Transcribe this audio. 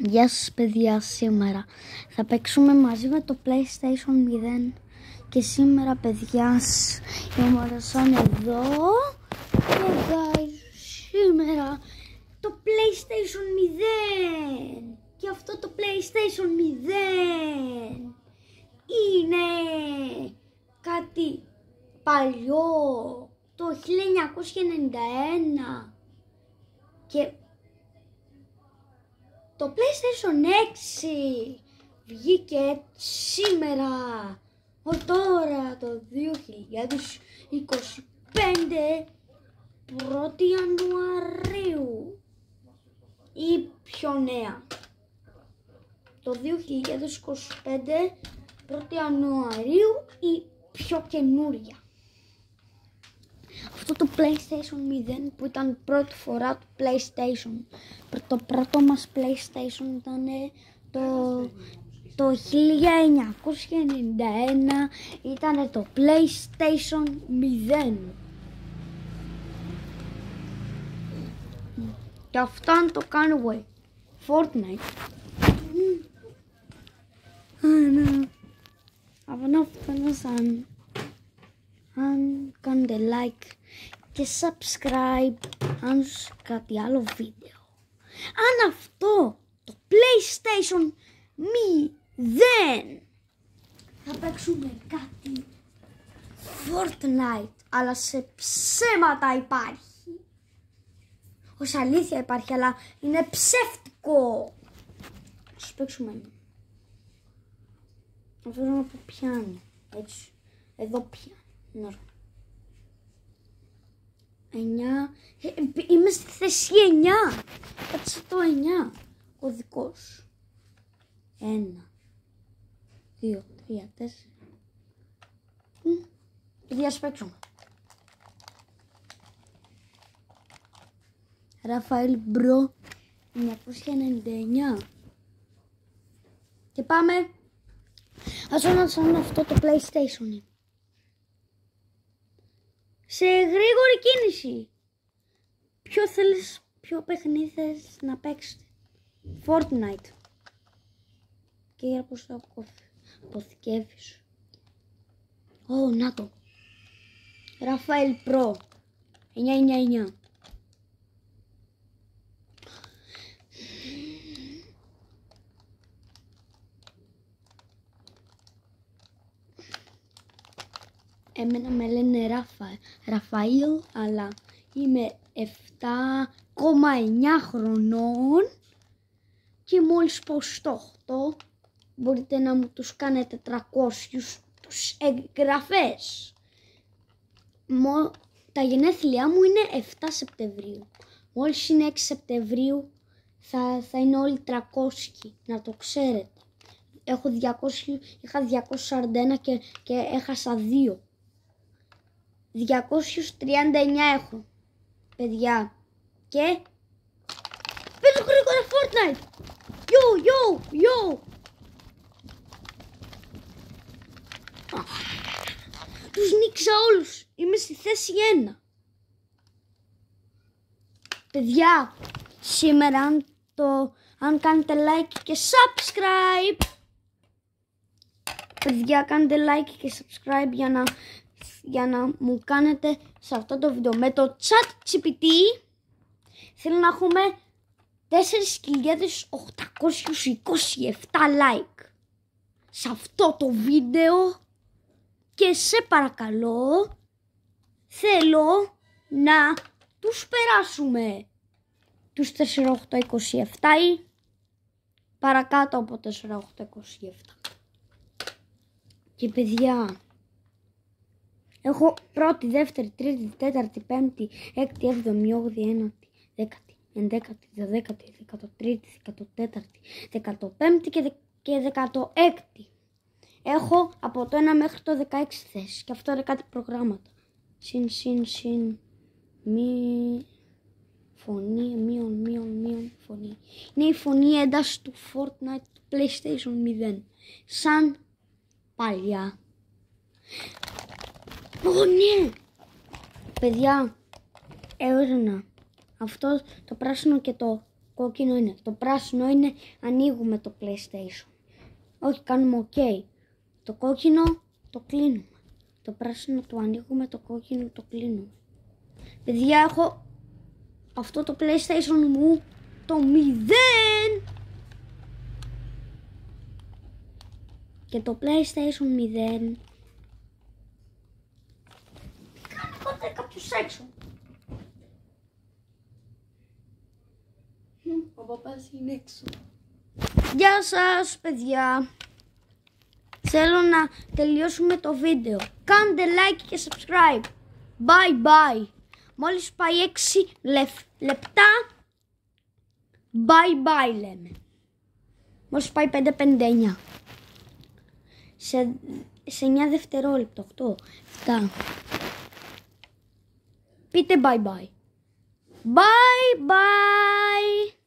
Γεια σας παιδιά, σήμερα θα παίξουμε μαζί με το PlayStation 0 και σήμερα παιδιά η ομάδα σαν εδώ και guys, σήμερα το PlayStation 0 και αυτό το PlayStation 0 είναι κάτι παλιό, το 1991 και το PlayStation 6 βγήκε σήμερα, τώρα το 2025, 1η Ιανουαρίου ή πιο νέα. Το 2025, 1η Ιανουαρίου ή πιο καινούρια. Αυτό το PlayStation 0 που ήταν πρώτη φορά το PlayStation. Το πρώτο μας PlayStation ήταν το 1991, ήταν το PlayStation 0. Και αυτό το κάνουμε Fortnite. Αν κάνετε like και subscribe αν σου κάτι άλλο βίντεο. Αν αυτό το PlayStation 0 θα παίξουμε κάτι Fortnite, αλλά σε ψέματα υπάρχει. Ως αλήθεια υπάρχει, αλλά είναι ψεύτικο. Ας παίξουμε. Αυτό να πω πιάνει. Έτσι. Εδώ πιάνει. 9. Είμαι στη θέση 9. Κάτσε το 9. Κωδικός. 1, 2, 3, 4. Παιδιά, ας παίξουμε. Ραφαήλ Μπρο 999. Και πάμε. Ας όνασαν αυτό το PlayStation. Σε γρήγορη κίνηση. Ποιο παιχνίδι θες να παίξετε? Fortnite. Και για πώς το αποθηκεύεις. Να το. Ραφαήλ Pro 999. Εμένα με λένε Ραφαήλ, αλλά είμαι 7,9 χρονών και μόλις πάω στο 8 μπορείτε να μου τους κάνετε 300 τους εγγραφές. Τα γενέθλιά μου είναι 7 Σεπτεμβρίου. Μόλις είναι 6 Σεπτεμβρίου θα είναι όλοι 300, να το ξέρετε. Είχα 241 και έχασα 2. 239 έχω, παιδιά. Και παίζω γρήγορα Fortnite. Yo. Τους νίξα όλους. Είμαι στη θέση 1. Παιδιά, σήμερα αν κάνετε like και subscribe, παιδιά, κάντε like και subscribe για να μου κάνετε σε αυτό το βίντεο με το ChatGPT. Θέλω να έχουμε 4.827 like σε αυτό το βίντεο και σε παρακαλώ θέλω να τους περάσουμε τους 4.827 ή παρακάτω από 4.827. Και παιδιά, έχω πρώτη, δεύτερη, τρίτη, τέταρτη, πέμπτη, έκτη, έβδομη, όγδοη, ένατη, δέκατη, ενδέκατη, δωδέκατη, 13η, 14η, 15η και 16η. Έχω από το 1 μέχρι το 16 θέσεις και αυτό είναι κάτι προγράμματα. Συν, μη, φωνή, μείον, φωνή. Είναι η φωνή ένταση του Fortnite, του PlayStation 0. Σαν παλιά. Ναι! Παιδιά, έβρενα αυτό το πράσινο και το κόκκινο είναι. Το πράσινο είναι ανοίγουμε το PlayStation. Όχι, κάνουμε OK. Το κόκκινο το κλείνουμε. Το πράσινο το ανοίγουμε, το κόκκινο το κλείνουμε. Παιδιά, έχω αυτό το PlayStation μου το 0. Και το PlayStation 0. Κάνει ποτέ κάποιος έξω. Ο παπάς είναι έξω. Γεια σας παιδιά. Θέλω να τελειώσουμε το βίντεο. Κάντε like και subscribe. Bye bye. Μόλις πάει 6 λεπτά. Bye bye λέμε. Μόλις πάει 5:59. Σε 9 δευτερόλεπτα. 8, 7. Πείτε bye bye. Bye bye.